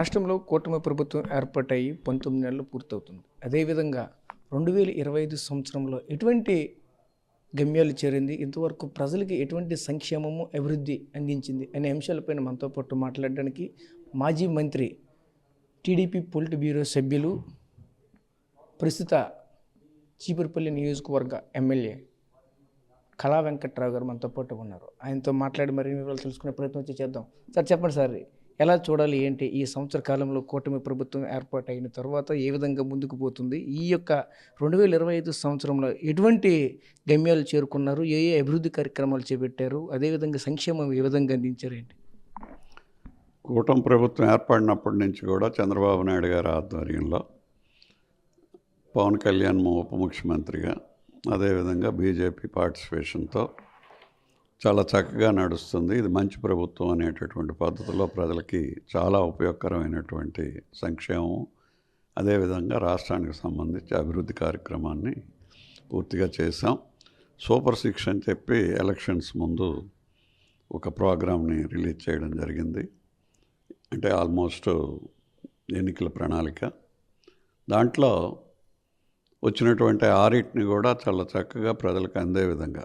రాష్ట్రంలో కూటమి ప్రభుత్వం ఏర్పాటయ్యి 19 నెలలు పూర్తవుతుంది. అదేవిధంగా 2025 సంవత్సరంలో ఎటువంటి గమ్యాలు చేరింది, ఇంతవరకు ప్రజలకి ఎటువంటి సంక్షేమము, అభివృద్ధి అందించింది అనే అంశాలపైన మనతో పాటు మాట్లాడడానికి మాజీ మంత్రి, టీడీపీ పొలిట్ బ్యూరో సభ్యులు, ప్రస్తుత చీపురుపల్లి నియోజకవర్గ ఎమ్మెల్యే కళా వెంకట్రావు గారు మనతో పాటు ఉన్నారు. ఆయనతో మాట్లాడి మరిన్ని వివరాలు తెలుసుకునే ప్రయత్నం చేద్దాం. సార్ చెప్పండి సార్, ఎలా చూడాలి ఏంటి ఈ సంవత్సర కాలంలో కూటమి ప్రభుత్వం ఏర్పాటైన తర్వాత ఏ విధంగా ముందుకు పోతుంది, ఈ యొక్క 2025 సంవత్సరంలో ఎటువంటి గమ్యాలు చేరుకున్నారు, ఏ ఏ అభివృద్ధి కార్యక్రమాలు చేపట్టారు, అదేవిధంగా సంక్షేమం ఏ విధంగా అందించారు ఏంటి? కూటమి ప్రభుత్వం ఏర్పడినప్పటి నుంచి కూడా చంద్రబాబు నాయుడు గారి ఆధ్వర్యంలో పవన్ కళ్యాణ్ ఉప ముఖ్యమంత్రిగా, అదేవిధంగా బీజేపీ పార్టిసిపేషన్తో చాలా చక్కగా నడుస్తుంది. ఇది మంచి ప్రభుత్వం అనేటటువంటి పద్ధతిలో ప్రజలకి చాలా ఉపయోగకరమైనటువంటి సంక్షేమం, అదేవిధంగా రాష్ట్రానికి సంబంధించి అభివృద్ధి కార్యక్రమాన్ని పూర్తిగా చేశాం. సూపర్ 6 అని చెప్పి ఎలక్షన్స్ ముందు ఒక ప్రోగ్రామ్ని రిలీజ్ చేయడం జరిగింది. అంటే ఆల్మోస్ట్ ఎన్నికల ప్రణాళిక. దాంట్లో వచ్చినటువంటి ఆరిట్ని కూడా చాలా చక్కగా ప్రజలకు అందే విధంగా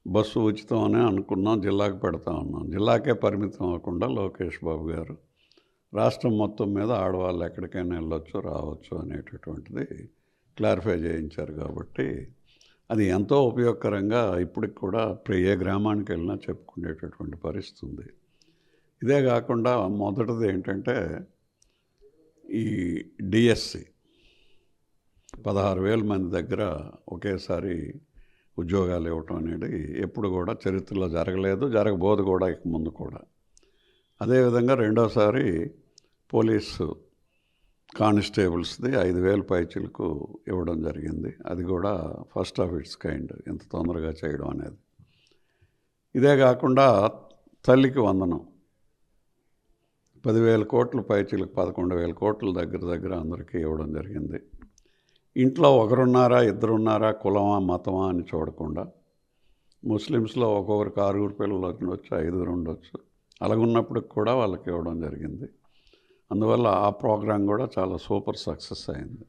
బస్సు ఉచితం అని అనుకున్నాం, జిల్లాకు పెడతా ఉన్నాం. జిల్లాకే పరిమితం అవ్వకుండా లోకేష్ బాబు గారు రాష్ట్రం మొత్తం మీద ఆడవాళ్ళు ఎక్కడికైనా వెళ్ళొచ్చు, రావచ్చు అనేటటువంటిది క్లారిఫై చేయించారు. కాబట్టి అది ఎంతో ఉపయోగకరంగా ఇప్పటికి కూడా ఏ గ్రామానికి వెళ్ళినా చెప్పుకునేటటువంటి పరిస్థితి ఉంది. ఇదే కాకుండా మొదటిది ఏంటంటే ఈ డిఎస్సి 16,000 మంది దగ్గర ఒకేసారి ఉద్యోగాలు ఇవ్వటం అనేది ఎప్పుడు కూడా చరిత్రలో జరగలేదు, జరగబోదు కూడా ఇక ముందు కూడా. అదేవిధంగా రెండోసారి పోలీసు కానిస్టేబుల్స్ది 5,000 పైచీలకు ఇవ్వడం జరిగింది. అది కూడా ఫస్ట్ ఆఫ్ ఇట్స్ కైండ్, ఇంత తొందరగా చేయడం అనేది. ఇదే కాకుండా తల్లికి వందనం 10,000 కోట్ల పైచీలకు 11,000 కోట్ల దగ్గర అందరికీ ఇవ్వడం జరిగింది. ఇంట్లో ఒకరున్నారా, ఇద్దరున్నారా, కులమా, మతమా అని చూడకుండా ముస్లిమ్స్లో ఒక్కొక్కరికి 6 పిల్లలు ఉండొచ్చు, 5 ఉండొచ్చు. అలాగున్నప్పటికి కూడా వాళ్ళకి ఇవ్వడం జరిగింది. అందువల్ల ఆ ప్రోగ్రాం కూడా చాలా సూపర్ సక్సెస్ అయింది.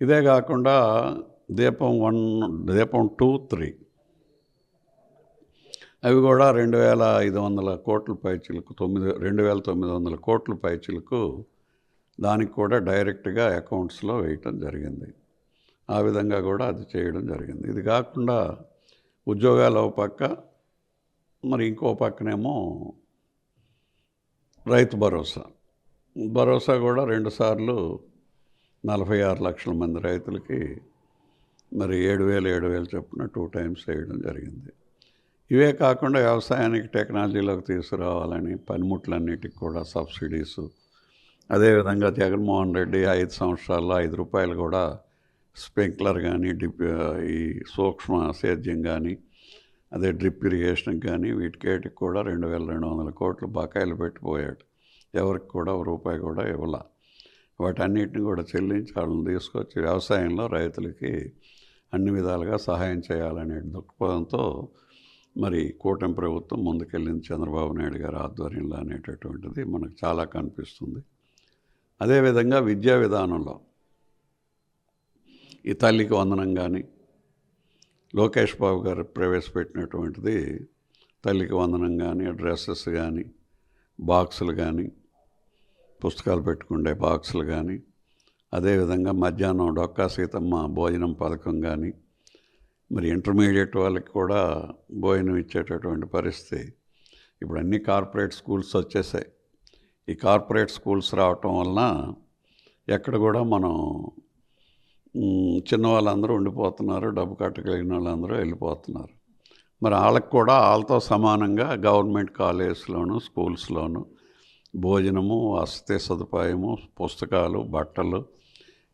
ఇదే కాకుండా దీపం 1, దీపం 2, 3 అవి కూడా 2,500 కోట్ల పైచీలకు 2,900 కోట్ల పైచీలకు దానికి కూడా డైరెక్ట్గా అకౌంట్స్లో వేయటం జరిగింది. ఆ విధంగా కూడా అది చేయడం జరిగింది. ఇది కాకుండా ఉద్యోగాలు ఒక పక్క, మరి ఇంకో పక్కనేమో రైతు భరోసా కూడా 2 సార్లు 46 లక్షల మంది రైతులకి మరి 7,000 చొప్పున 2 టైమ్స్ వేయడం జరిగింది. ఇవే కాకుండా వ్యవసాయానికి టెక్నాలజీలోకి తీసుకురావాలని పనిముట్లన్నిటికి కూడా సబ్సిడీసు, అదేవిధంగా జగన్మోహన్ రెడ్డి 5 సంవత్సరాల్లో 5 రూపాయలు కూడా స్ప్రింక్లర్ కానీ, ఈ సూక్ష్మ సేద్యం కానీ, అదే డ్రిప్ ఇరిగేషన్కి కానీ, వీటికేటికి కూడా 2,200 కోట్లు బకాయిలు పెట్టిపోయాడు. ఎవరికి కూడా రూపాయి కూడా ఇవ్వాల. వాటన్నిటిని కూడా చెల్లించి వాళ్ళని తీసుకొచ్చి వ్యవసాయంలో రైతులకి అన్ని విధాలుగా సహాయం చేయాలనే దృక్పథంతో మరి కూటమి ప్రభుత్వం ముందుకెళ్ళింది చంద్రబాబు నాయుడు గారి ఆధ్వర్యంలో అనేటటువంటిది మనకు చాలా కనిపిస్తుంది. అదేవిధంగా విద్యా విధానంలో ఈ తల్లికి వందనం కానీ, లోకేష్ బాబు గారు ప్రవేశపెట్టినటువంటిది తల్లికి వందనం కానీ, డ్రెస్సెస్ కానీ, బాక్సులు కానీ, పుస్తకాలు పెట్టుకుండే బాక్సులు కానీ, అదేవిధంగా మధ్యాహ్నం డొక్కా సీతమ్మ భోజనం పథకం కానీ, మరి ఇంటర్మీడియట్ వాళ్ళకి కూడా భోజనం ఇచ్చేటటువంటి పరిస్థితి. ఇప్పుడు అన్ని కార్పొరేట్ స్కూల్స్ వచ్చేసాయి. ఈ కార్పొరేట్ స్కూల్స్ రావటం వలన ఎక్కడ కూడా మనం చిన్న వాళ్ళందరూ ఉండిపోతున్నారు, డబ్బు కట్టగలిగిన వాళ్ళందరూ వెళ్ళిపోతున్నారు. మరి వాళ్ళకి కూడా వాళ్ళతో సమానంగా గవర్నమెంట్ కాలేజెస్లోను, స్కూల్స్లోను భోజనము, వసతి సదుపాయము, పుస్తకాలు, బట్టలు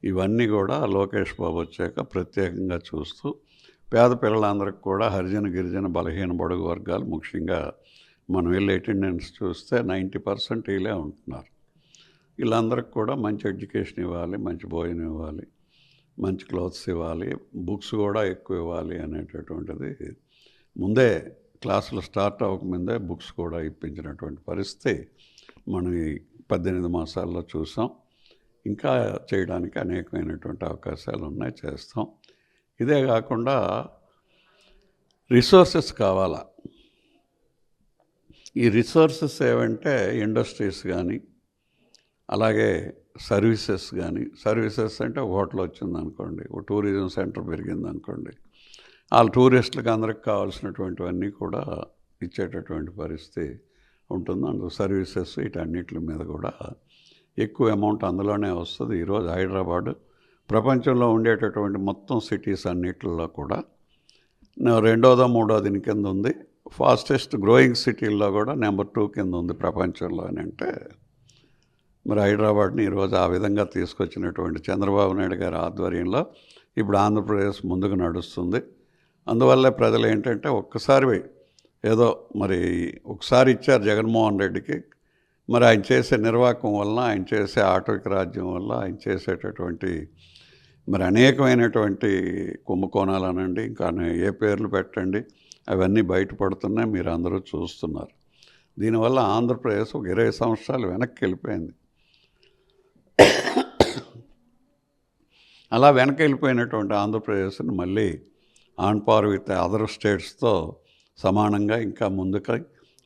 ఇవన్నీ కూడా లోకేష్ బాబు వచ్చాక ప్రత్యేకంగా చూస్తూ పేద పిల్లలందరికీ కూడా హరిజన, గిరిజన, బలహీన బడుగు వర్గాలు, ముఖ్యంగా మనం వెళ్ళి అటెండెన్స్ చూస్తే 90% వీళ్ళే ఉంటున్నారు. వీళ్ళందరికీ కూడా మంచి ఎడ్యుకేషన్ ఇవ్వాలి, మంచి భోజనం ఇవ్వాలి, మంచి క్లోత్స్ ఇవ్వాలి, బుక్స్ కూడా ఎక్కువ ఇవ్వాలి అనేటటువంటిది ముందే క్లాసులు స్టార్ట్ అవ్వకముందే బుక్స్ కూడా ఇప్పించినటువంటి పరిస్థితి మనం ఈ 18 మాసాల్లో చూసాం. ఇంకా చేయడానికి అనేకమైనటువంటి అవకాశాలు ఉన్నాయి, చేస్తాం. ఇదే కాకుండా రిసోర్సెస్ కావాలా. ఈ రిసోర్సెస్ ఏవంటే ఇండస్ట్రీస్ కానీ, అలాగే సర్వీసెస్ కానీ. సర్వీసెస్ అంటే ఒక హోటల్ వచ్చిందనుకోండి, ఒక టూరిజం సెంటర్ పెరిగిందనుకోండి, వాళ్ళ టూరిస్టులకు అందరికి కావాల్సినటువంటివన్నీ కూడా ఇచ్చేటటువంటి పరిస్థితి ఉంటుంది. అందుకు సర్వీసెస్ వీటన్నిటి మీద కూడా ఎక్కువ అమౌంట్ అందులోనే వస్తుంది. ఈరోజు హైదరాబాదు ప్రపంచంలో ఉండేటటువంటి మొత్తం సిటీస్ అన్నిటిలో కూడా రెండోదో మూడో దీని కింద ఉంది. ఫాస్టెస్ట్ గ్రోయింగ్ సిటీల్లో కూడా నెంబర్ 2 కింద ఉంది ప్రపంచంలో అని అంటే, మరి హైదరాబాద్ని ఈరోజు ఆ విధంగా తీసుకొచ్చినటువంటి చంద్రబాబు నాయుడు గారి ఆధ్వర్యంలో ఇప్పుడు ఆంధ్రప్రదేశ్ ముందుకు నడుస్తుంది. అందువల్లే ప్రజలు ఏంటంటే ఒక్కసారి ఏదో మరి ఒకసారి ఇచ్చారు జగన్మోహన్ రెడ్డికి, మరి ఆయన చేసే నిర్వాహకం వల్ల, ఆయన చేసే ఆటవిక రాజ్యం వల్ల, ఆయన చేసేటటువంటి మరి అనేకమైనటువంటి కుంభకోణాలు అనండి, ఇంకా ఏ పేర్లు పెట్టండి, అవన్నీ బయటపడుతున్నాయి, మీరు అందరూ చూస్తున్నారు. దీనివల్ల ఆంధ్రప్రదేశ్ ఒక 20 సంవత్సరాలు వెనక్కి వెళ్ళిపోయింది. అలా వెనక్కి వెళ్ళిపోయినటువంటి ఆంధ్రప్రదేశ్ని మళ్ళీ ఆన్ పార్ విత్ అదర్ స్టేట్స్తో సమానంగా ఇంకా ముందుకు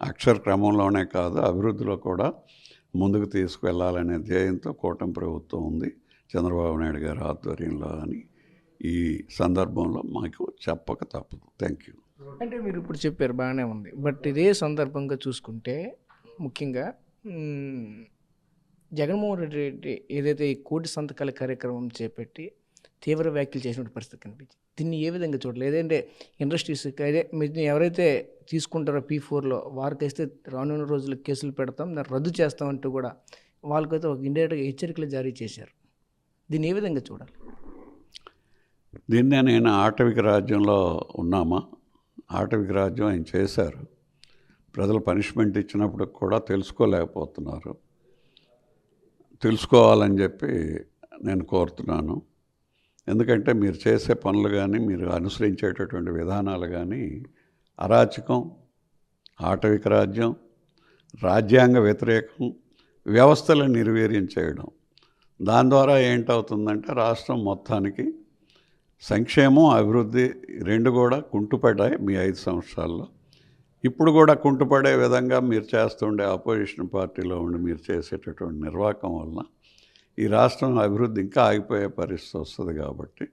అక్షర క్రమంలోనే కాదు అభివృద్ధిలో కూడా ముందుకు తీసుకువెళ్ళాలనే ధ్యేయంతో కూటమి ప్రభుత్వం ఉంది చంద్రబాబు నాయుడు గారి ఆధ్వర్యంలో అని ఈ సందర్భంలో మాకు చెప్పక తప్పదు. Thank you. అంటే మీరు ఇప్పుడు చెప్పారు బాగానే ఉంది, బట్ ఇదే సందర్భంగా చూసుకుంటే ముఖ్యంగా జగన్మోహన్ రెడ్డి ఏదైతే ఈ కోటి సంతకాల కార్యక్రమం చేపట్టి తీవ్ర వ్యాఖ్యలు చేసినటువంటి పరిస్థితి కనిపించింది. దీన్ని ఏ విధంగా చూడాలి? ఏదంటే ఇండస్ట్రీస్ అదే మీరు ఎవరైతే తీసుకుంటారో P4లో వారికైతే రానున్న రోజుల్లో కేసులు పెడతాం, దాన్ని రద్దు చేస్తామంటూ కూడా వాళ్ళకైతే ఒక ఇండైరెక్ట్గా హెచ్చరికలు జారీ చేశారు. దీన్ని ఏ విధంగా చూడాలి? దీన్నే నేను ఆటవిక రాజ్యంలో ఉన్నామా, ఆటవిక రాజ్యం ఆయన చేశారు. ప్రజలు పనిష్మెంట్ ఇచ్చినప్పుడు కూడా తెలుసుకోలేకపోతున్నారు. తెలుసుకోవాలని చెప్పి నేను కోరుతున్నాను. ఎందుకంటే మీరు చేసే పనులు కానీ, మీరు అనుసరించేటటువంటి విధానాలు కానీ అరాచకం, ఆటవిక రాజ్యం, రాజ్యాంగ వ్యతిరేకం, వ్యవస్థలను నిర్వీర్యం చేయడం. దాని ద్వారా ఏంటవుతుందంటే రాష్ట్రం మొత్తానికి సంక్షేమం, అభివృద్ధి రెండు కూడా కుంటుపడ్డాయి మీ 5 సంవత్సరాల్లో. ఇప్పుడు కూడా కుంటుపడే విధంగా మీరు చేస్తుండే అపోజిషన్ పార్టీలో ఉండి మీరు చేసేటటువంటి నిర్వాహకం వలన ఈ రాష్ట్రం అభివృద్ధి ఇంకా ఆగిపోయే పరిస్థితి వస్తుంది. కాబట్టి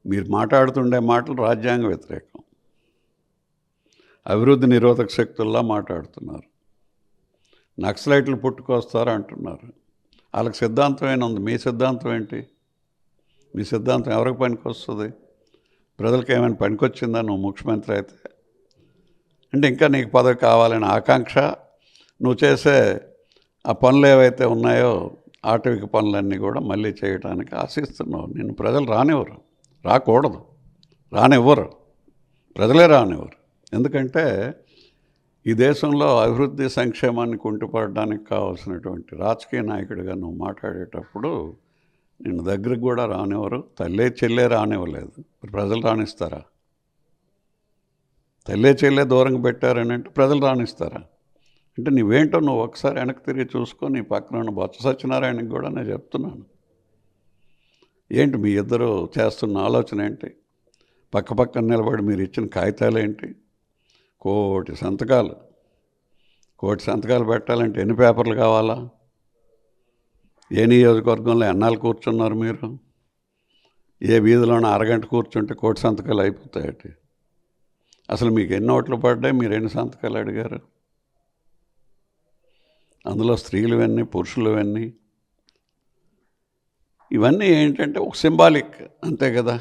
మీరు మాట్లాడుతుండే మాటలు రాజ్యాంగ వ్యతిరేకం, అభివృద్ధి నిరోధక శక్తుల్లా మాట్లాడుతున్నారు. నక్సలైట్లు పుట్టుకొస్తారు అంటున్నారు. వాళ్ళకి సిద్ధాంతం ఏమైనా ఉంది? మీ సిద్ధాంతం ఏంటి? మీ సిద్ధాంతం ఎవరికి పనికి వస్తుంది? ప్రజలకు ఏమైనా పనికొచ్చిందా నువ్వు ముఖ్యమంత్రి అయితే? అంటే ఇంకా నీకు పదవి కావాలని ఆకాంక్ష, నువ్వు చేసే ఆ పనులు ఏవైతే ఉన్నాయో ఆటవిక పనులన్నీ కూడా మళ్ళీ చేయడానికి ఆశిస్తున్నావు. నిన్ను ప్రజలు రానివ్వరు, రాకూడదు, రానివ్వరు, ప్రజలే రానివ్వరు. ఎందుకంటే ఈ దేశంలో అభివృద్ధి సంక్షేమాన్ని కుంటుపడడానికి కావాల్సినటువంటి రాజకీయ నాయకుడిగా నువ్వు మాట్లాడేటప్పుడు నిన్ను దగ్గరికి కూడా రానివ్వరు. తల్లే చెల్లే రానివ్వలేదు, ప్రజలు రాణిస్తారా? తల్లే చెల్లే దూరంగా పెట్టారని అంటే ప్రజలు రాణిస్తారా? అంటే నువ్వేంటో నువ్వు ఒకసారి వెనక్కి తిరిగి చూసుకొని నీ పక్కన ఉన్న బొత్స సత్యనారాయణకి కూడా నేను చెప్తున్నాను. ఏంటి మీ ఇద్దరు చేస్తున్న ఆలోచన ఏంటి? పక్క పక్కన నిలబడి మీరు ఇచ్చిన కాగితాలు ఏంటి? కోటి సంతకాలు పెట్టాలంటే ఎన్ని పేపర్లు కావాలా? ఏ నియోజకవర్గంలో ఎన్నాళ్ళు కూర్చున్నారు మీరు? ఏ వీధిలోనే అరగంట కూర్చుంటే కోటి సంతకాలు అయిపోతాయటి. అసలు మీకు ఎన్ని ఓట్లు పడ్డాయి? మీరు ఎన్ని సంతకాలు అడిగారు? అందులో స్త్రీలువన్నీ, పురుషులువన్నీ, ఇవన్నీ ఏంటంటే ఒక సింబాలిక్, అంతే కదా.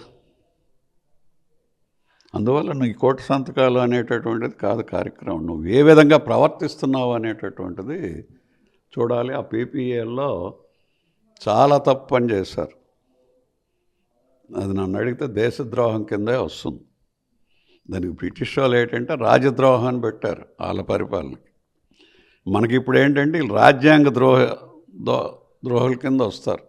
అందువల్ల నువ్వు ఈ కోటి సంతకాలు అనేటటువంటిది కాదు కార్యక్రమం. నువ్వు ఏ విధంగా ప్రవర్తిస్తున్నావు అనేటటువంటిది చూడాలి. ఆ PPAల్లో చాలా తప్పు పని చేశారు. అది నన్ను అడిగితే దేశద్రోహం కిందే వస్తుంది. దానికి బ్రిటిష్ వాళ్ళు ఏంటంటే రాజద్రోహం అని పెట్టారు వాళ్ళ పరిపాలనకి. మనకి ఇప్పుడు ఏంటంటే రాజ్యాంగ ద్రోహుల కింద వస్తారు.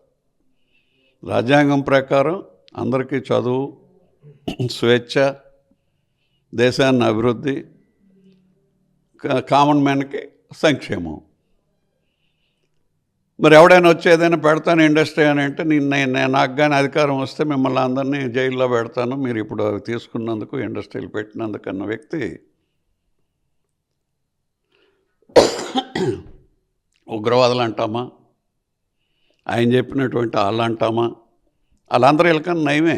రాజ్యాంగం ప్రకారం అందరికీ చదువు, స్వేచ్ఛ, దేశాన్ని అభివృద్ధి, కామన్ మ్యాన్కి సంక్షేమం. మరి ఎవడైనా వచ్చి ఏదైనా పెడతాను ఇండస్ట్రీ అని అంటే నాకు కానీ అధికారం వస్తే మిమ్మల్ని అందరినీ జైల్లో పెడతాను, మీరు ఇప్పుడు అవి తీసుకున్నందుకు ఇండస్ట్రీలు పెట్టినందుకు అన్న వ్యక్తి ఉగ్రవాదులు అంటామా, ఆయన చెప్పినటువంటి వాళ్ళు అంటామా? వాళ్ళందరూ వీళ్ళకన్నా నయమే.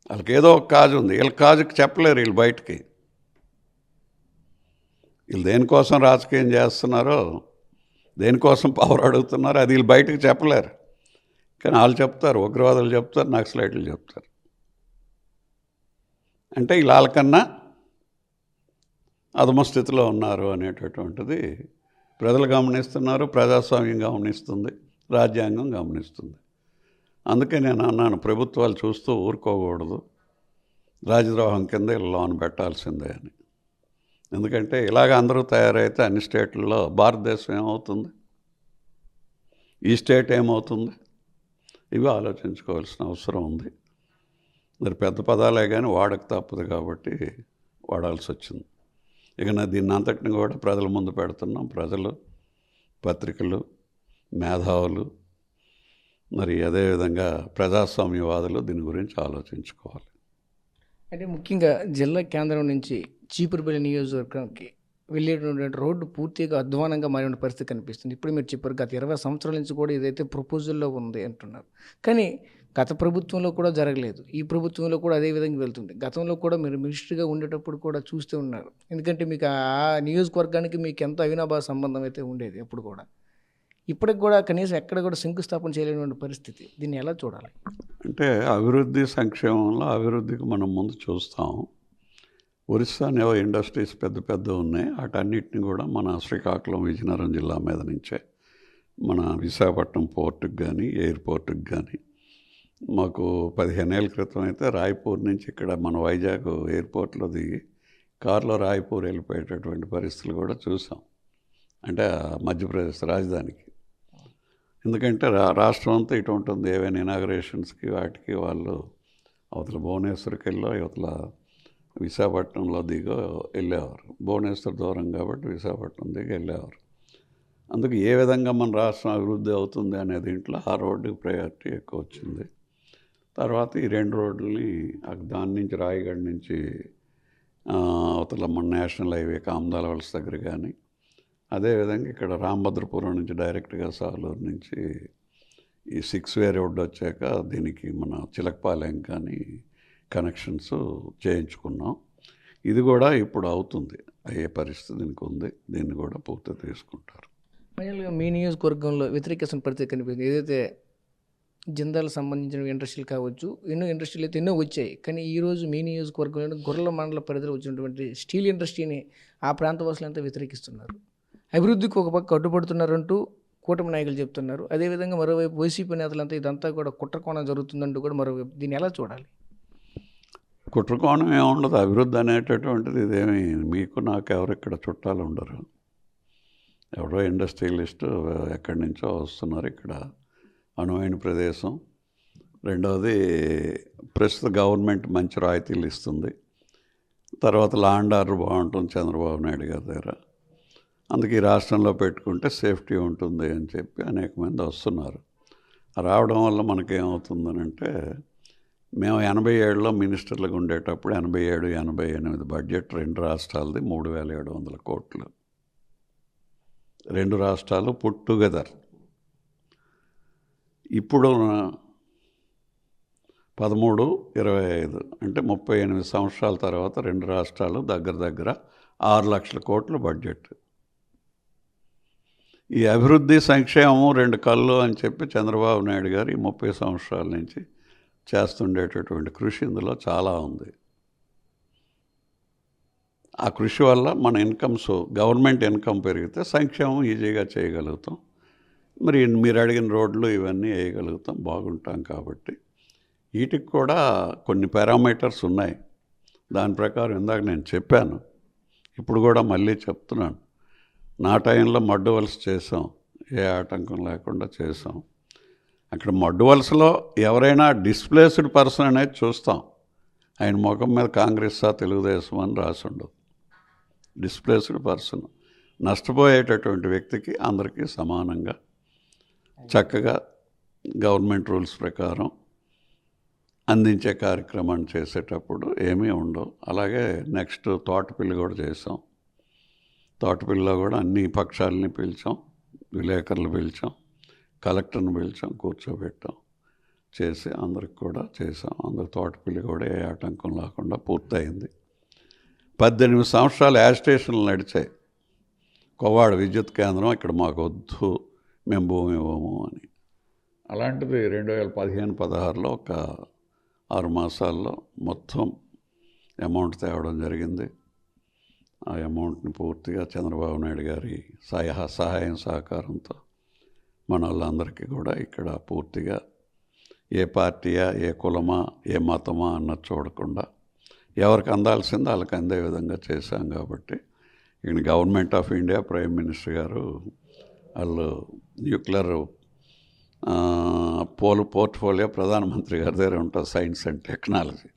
వాళ్ళకి ఏదో ఒక కాజు ఉంది, వీళ్ళ కాజుకి చెప్పలేరు వీళ్ళు బయటికి. వీళ్ళు దేనికోసం రాజకీయం చేస్తున్నారో, దేనికోసం పవర్ అడుగుతున్నారో అది వీళ్ళు బయటకు చెప్పలేరు. కానీ వాళ్ళు చెప్తారు, ఉగ్రవాదులు చెప్తారు, నక్సలైట్లు చెప్తారు. అంటే వీళ్ళు వాళ్ళకన్నా అధమ స్థితిలో ఉన్నారు అనేటటువంటిది ప్రజలు గమనిస్తున్నారు, ప్రజాస్వామ్యం గమనిస్తుంది, రాజ్యాంగం గమనిస్తుంది. అందుకే నేను అన్నాను, ప్రభుత్వాలు చూస్తూ ఊరుకోకూడదు, రాజద్రోహం కింద లోన్ పెట్టాల్సిందే అని. ఎందుకంటే ఇలాగ అందరూ తయారైతే అన్ని స్టేట్లలో భారతదేశం ఏమవుతుంది, ఈ స్టేట్ ఏమవుతుంది, ఇవి ఆలోచించుకోవాల్సిన అవసరం ఉంది. మరి పెద్ద పదాలే కానీ వాడక తప్పదు కాబట్టి వాడాల్సి వచ్చింది. ఇక దీన్ని అంతటిని కూడా ప్రజల ముందు పెడుతున్నాం. ప్రజలు, పత్రికలు, మేధావులు, మరి అదేవిధంగా ప్రజాస్వామ్యవాదులు దీని గురించి ఆలోచించుకోవాలి. అంటే ముఖ్యంగా జిల్లా కేంద్రం నుంచి చీపురుపల్లి నియోజకవర్గానికి వెళ్ళేటువంటి రోడ్డు పూర్తిగా అధ్వానంగా మారిన పరిస్థితి కనిపిస్తుంది. ఇప్పుడు మీరు చెప్పారు గత 20 సంవత్సరాల నుంచి కూడా ఇదైతే ప్రపోజల్లో ఉంది అంటున్నారు. కానీ గత ప్రభుత్వంలో కూడా జరగలేదు, ఈ ప్రభుత్వంలో కూడా అదే విధంగా వెళ్తుంది. గతంలో కూడా మీరు మినిస్టర్గా ఉండేటప్పుడు కూడా చూస్తూ ఉన్నారు. ఎందుకంటే మీకు ఆ నియోజకవర్గానికి మీకు ఎంతో అవినాభావ సంబంధం అయితే ఉండేది ఎప్పుడు కూడా. ఇప్పటికి కూడా కనీసం ఎక్కడ కూడా శంకుస్థాపన చేయలేనటువంటి పరిస్థితి. దీన్ని ఎలా చూడాలి? అంటే అభివృద్ధి సంక్షేమంలో అభివృద్ధికి మనం ముందు చూస్తాం. ఒరిస్సానేవో ఇండస్ట్రీస్ పెద్ద పెద్ద ఉన్నాయి, వాటన్నిటిని కూడా మన శ్రీకాకుళం, విజయనగరం జిల్లా మీద నుంచే మన విశాఖపట్నం పోర్టుకు కానీ, ఎయిర్పోర్టుకు కానీ, మాకు 15 ఏళ్ళ క్రితం అయితే రాయ్పూర్ నుంచి ఇక్కడ మన వైజాగ్ ఎయిర్పోర్ట్లో దిగి కారులో రాయ్పూర్ వెళ్ళిపోయేటటువంటి పరిస్థితులు కూడా చూసాం. అంటే మధ్యప్రదేశ్ రాజధానికి. ఎందుకంటే రాష్ట్రం అంతా ఇటు ఉంటుంది. ఏవైనా ఇనాగరేషన్స్కి వాటికి వాళ్ళు అవతల భువనేశ్వర్కి వెళ్ళో, అవతల విశాఖపట్నంలో దిగో వెళ్ళేవారు. భువనేశ్వర్ దూరం కాబట్టి విశాఖపట్నం దిగి వెళ్ళేవారు. అందుకు ఏ విధంగా మన రాష్ట్రం అభివృద్ధి అవుతుంది అనే దీంట్లో ఆ రోడ్డుకి ప్రయారిటీ ఎక్కువ వచ్చింది. తర్వాత ఈ 2 రోడ్లని దాని నుంచి రాయగఢ నుంచి అవతల మన నేషనల్ హైవేకి ఆమదాల వలస దగ్గర కానీ, అదేవిధంగా ఇక్కడ రామభద్రపురం నుంచి డైరెక్ట్గా సాలూరు నుంచి ఈ 6-వే రోడ్డు వచ్చాక దీనికి మన చిలకపాలెం కానీ కనెక్షన్స్ చేయించుకున్నాం. ఇది కూడా ఇప్పుడు అవుతుంది, అయ్యే పరిస్థితి దీనికి ఉంది. దీన్ని కూడా పూర్తి తీసుకుంటారు. ఫైనల్గా మీ నియోజకవర్గంలో వ్యతిరేకిస్తున్న పరిస్థితి కనిపిస్తుంది. ఏదైతే జిందాలకు సంబంధించిన ఇండస్ట్రీలు కావచ్చు, ఎన్నో ఇండస్ట్రీలు అయితే ఎన్నో వచ్చాయి. కానీ ఈరోజు మీ నియోజకవర్గంలో గొర్రెల మండల పరిధిలో వచ్చినటువంటి స్టీల్ ఇండస్ట్రీని ఆ ప్రాంత వాసులంతా వ్యతిరేకిస్తున్నారు. అభివృద్ధికి ఒక పక్క అడ్డుపడుతున్నారంటూ కూటమి నాయకులు చెప్తున్నారు. అదేవిధంగా మరోవైపు వైసీపీ నేతలంతా ఇదంతా కూడా కుట్రకోణం జరుగుతుందంటూ కూడా మరోవైపు. దీన్ని ఎలా చూడాలి? కుట్రకోణం ఏముండదు. అభివృద్ధి అనేటటువంటిది ఇదేమి మీకు నాకు ఎవరెక్కడ చుట్టాలు ఉండరు. ఎవరో ఇండస్ట్రియలిస్టు ఎక్కడి నుంచో వస్తున్నారు. ఇక్కడ అనువైన ప్రదేశం. రెండవది ప్రస్తుత గవర్నమెంట్ మంచి రాయితీలు ఇస్తుంది. తర్వాత లా అండ్ ఆర్డర్ బాగుంటుంది చంద్రబాబు నాయుడు గారి దగ్గర. అందుకే ఈ రాష్ట్రంలో పెట్టుకుంటే సేఫ్టీ ఉంటుంది అని చెప్పి అనేక మంది వస్తున్నారు. రావడం వల్ల మనకేమవుతుందని అంటే, మేము 87లో మినిస్టర్లుగా ఉండేటప్పుడు 87, 88 బడ్జెట్ 2 రాష్ట్రాలది 3,700 కోట్లు. 2 రాష్ట్రాలు పుట్ టుగెదర్. ఇప్పుడు 13, 25 అంటే 38 సంవత్సరాల తర్వాత 2 రాష్ట్రాలు దగ్గర దగ్గర 6 లక్షల కోట్ల బడ్జెట్. ఈ అభివృద్ధి సంక్షేమం 2 కళ్ళు అని చెప్పి చంద్రబాబు నాయుడు గారు ఈ 30 సంవత్సరాల నుంచి చేస్తుండేటటువంటి కృషి ఇందులో చాలా ఉంది. ఆ కృషి వల్ల మన ఇన్కమ్స్, గవర్నమెంట్ ఇన్కమ్ పెరిగితే సంక్షేమం ఈజీగా చేయగలుగుతాం. మరి మీరు అడిగిన రోడ్లు ఇవన్నీ వేయగలుగుతాం, బాగుంటాం. కాబట్టి వీటికి కూడా కొన్ని పారామీటర్స్ ఉన్నాయి. దాని ప్రకారం ఇందాక నేను చెప్పాను, ఇప్పుడు కూడా మళ్ళీ చెప్తున్నాను. నా టైంలో మడ్డు వలస చేసాం, ఏ ఆటంకం లేకుండా చేసాం. అక్కడ మడ్డు వలసలో ఎవరైనా డిస్ప్లేస్డ్ పర్సన్ అనేది చూస్తాం. ఆయన ముఖం మీద కాంగ్రెస్ తెలుగుదేశం అని రాసి ఉండదు. డిస్ప్లేస్డ్ పర్సన్, నష్టపోయేటటువంటి వ్యక్తికి అందరికీ సమానంగా చక్కగా గవర్నమెంట్ రూల్స్ ప్రకారం అందించే కార్యక్రమాన్ని చేసేటప్పుడు ఏమీ ఉండవు. అలాగే నెక్స్ట్ తోటపల్లి కూడా చేసాం. తోటపల్లిలో కూడా అన్ని పక్షాలని పిలిచాం, విలేకరులు పిలిచాం, కలెక్టర్ని పిలిచాం, కూర్చోబెట్టాం, చేసి అందరికి కూడా చేసాం. అందరికి తోటపల్లి కూడా ఏ ఆటంకం లేకుండా పూర్తయింది. 18 సంవత్సరాలు యాజిటేషన్లు నడిచాయి. కొవ్వాడ విద్యుత్ కేంద్రం ఇక్కడ మాకు వద్దు, మేము భూమి ఇవ్వము అని. అలాంటిది 2015-16లో ఒక 6 మాసాల్లో మొత్తం అమౌంట్ తేవడం జరిగింది. ఆ అమౌంట్ని పూర్తిగా చంద్రబాబు నాయుడు గారి సహాయం సహకారంతో మన వాళ్ళందరికీ కూడా ఇక్కడ పూర్తిగా ఏ పార్టీయా, ఏ కులమా, ఏ మతమా అన్నది చూడకుండా ఎవరికి అందాల్సిందో వాళ్ళకి అందే విధంగా చేశాం. కాబట్టి ఇక్కడ government of India prime minister గారు వాళ్ళు న్యూక్లియర్ పోర్ట్ఫోలియో ప్రధానమంత్రి గారి దగ్గర ఉంటుంది, సైన్స్ అండ్ టెక్నాలజీ.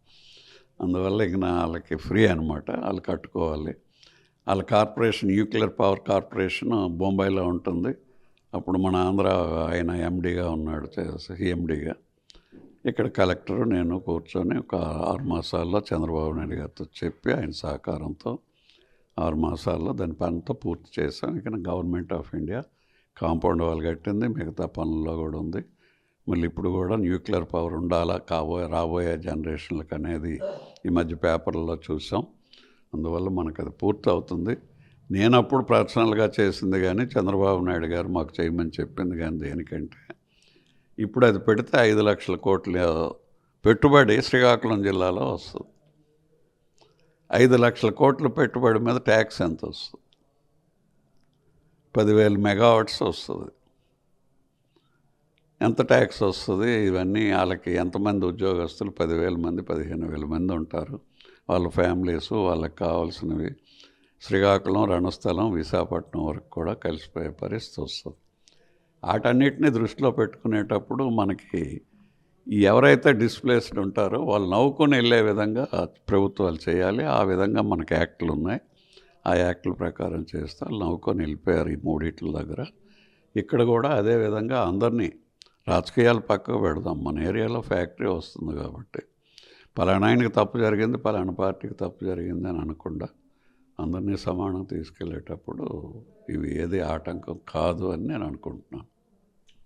అందువల్ల ఇక వాళ్ళకి ఫ్రీ అనమాట, వాళ్ళు కట్టుకోవాలి. వాళ్ళ కార్పొరేషన్ న్యూక్లియర్ పవర్ కార్పొరేషన్ బొంబాయిలో ఉంటుంది. అప్పుడు మన ఆంధ్ర ఆయన ఎండీగా ఉన్నాడు, సిఎండీగా. ఇక్కడ కలెక్టరు నేను కూర్చొని ఒక 6 మాసాల్లో చంద్రబాబు నాయుడు గారితో చెప్పి ఆయన సహకారంతో 6 మాసాల్లో దాని పనితో పూర్తి చేశాం. ఇక్కడ government of India compound wall కట్టింది, మిగతా పనుల్లో కూడా ఉంది. మళ్ళీ ఇప్పుడు కూడా న్యూక్లియర్ పవర్ ఉండాలా రాబోయే జనరేషన్లకు అనేది ఈ మధ్య పేపర్లలో చూసాం. అందువల్ల మనకు అది పూర్తి అవుతుంది. నేను అప్పుడు పర్సనల్గా చేసింది కానీ చంద్రబాబు నాయుడు గారు మాకు చేయమని చెప్పింది కానీ దేనికంటే ఇప్పుడు అది పెడితే 5 లక్షల కోట్ల పెట్టుబడి శ్రీకాకుళం జిల్లాలో వస్తుంది. 5 లక్షల కోట్ల పెట్టుబడి మీద ట్యాక్స్ ఎంత వస్తుంది? 10,000 మెగావాట్స్ వస్తుంది. ఎంత ట్యాక్స్ వస్తుంది? ఇవన్నీ వాళ్ళకి ఎంతమంది ఉద్యోగస్తులు? 10,000 మంది, 15,000 మంది ఉంటారు. వాళ్ళ ఫ్యామిలీస్, వాళ్ళకి కావాల్సినవి శ్రీకాకుళం, రణస్థలం, విశాఖపట్నం వరకు కూడా కలిసిపోయే పరిస్థితి వస్తుంది. వాటన్నిటిని దృష్టిలో పెట్టుకునేటప్పుడు మనకి ఎవరైతే డిస్ప్లేస్డ్ ఉంటారో వాళ్ళు నవ్వుకొని వెళ్ళే విధంగా ప్రభుత్వాలు చేయాలి. ఆ విధంగా మనకి యాక్టులు ఉన్నాయి. ఆ యాక్టుల ప్రకారం చేస్తే వాళ్ళు నవ్వుకొని వెళ్ళిపోయారు ఈ మూడిట్ల దగ్గర. ఇక్కడ కూడా అదే విధంగా అందరినీ రాజకీయాలు పక్కకు పెడదాం. మన ఏరియాలో ఫ్యాక్టరీ వస్తుంది కాబట్టి పలానా ఆయనకి తప్పు జరిగింది, పలానా పార్టీకి తప్పు జరిగింది అని అనకుండా అందరినీ సమానం తీసుకెళ్ళేటప్పుడు ఇవి ఏది ఆటంకం కాదు అని నేను అనుకుంటున్నాను.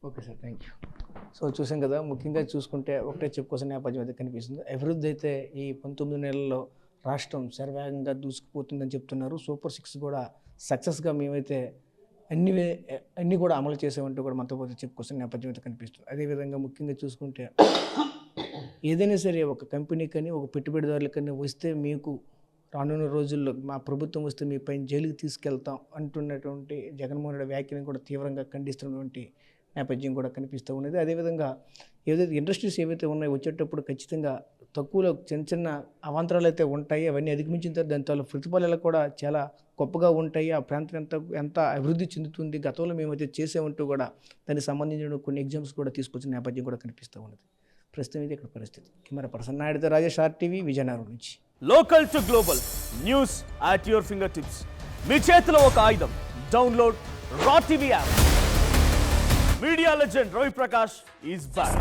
Okay sir, thank you. So చూసాం కదా, ముఖ్యంగా చూసుకుంటే ఒకటే చెప్పుకోవాల్సిన నేపథ్యం అయితే కనిపిస్తుంది. అభివృద్ధి అయితే ఈ 19 నెలల్లో రాష్ట్రం శరవేగంగా దూసుకుపోతుందని చెప్తున్నారు. సూపర్ 6 కూడా సక్సెస్గా మేమైతే అన్నీ కూడా అమలు చేసామంటూ కూడా మనతో పాటు చెప్పుకోవాల్సిన నేపథ్యం అయితే కనిపిస్తుంది. అదేవిధంగా ముఖ్యంగా చూసుకుంటే ఏదైనా సరే ఒక కంపెనీకని, ఒక పెట్టుబడిదారులకని వస్తే మీకు రానున్న రోజుల్లో మా ప్రభుత్వం వస్తే మీ పైన జైలుకి తీసుకెళ్తాం అంటున్నటువంటి జగన్మోహన్ రెడ్డి వ్యాఖ్యలను కూడా తీవ్రంగా ఖండిస్తున్నటువంటి నేపథ్యం కూడా కనిపిస్తూ ఉన్నది. అదేవిధంగా ఏదైతే ఇండస్ట్రీస్ ఏవైతే ఉన్నాయో వచ్చేటప్పుడు ఖచ్చితంగా తక్కువలో చిన్న అవాంతరాలు అయితే ఉంటాయి. అవన్నీ అధిగమించిన తర్వాత దాని తాలూ ప్రతిఫలాలు కూడా చాలా గొప్పగా ఉంటాయి. ఆ ప్రాంతం ఎంత అభివృద్ధి చెందుతుంది, గతంలో మేమైతే చేసామంటూ కూడా దానికి సంబంధించిన కొన్ని ఎగ్జామ్స్ కూడా తీసుకొచ్చిన నేపథ్యం కూడా కనిపిస్తూ ఉన్నది. ప్రస్తుతం ఇది ఇక్కడ పరిస్థితి. కెమెరా పర్సన్ నాయుడుతో రాజేష్, RTV, విజయనగరం నుంచి. Local to global news at your finger tips. మీ చేతిలో ఒక ఆయుధం. Download raw TV app. Media legend Ravi Prakash is back.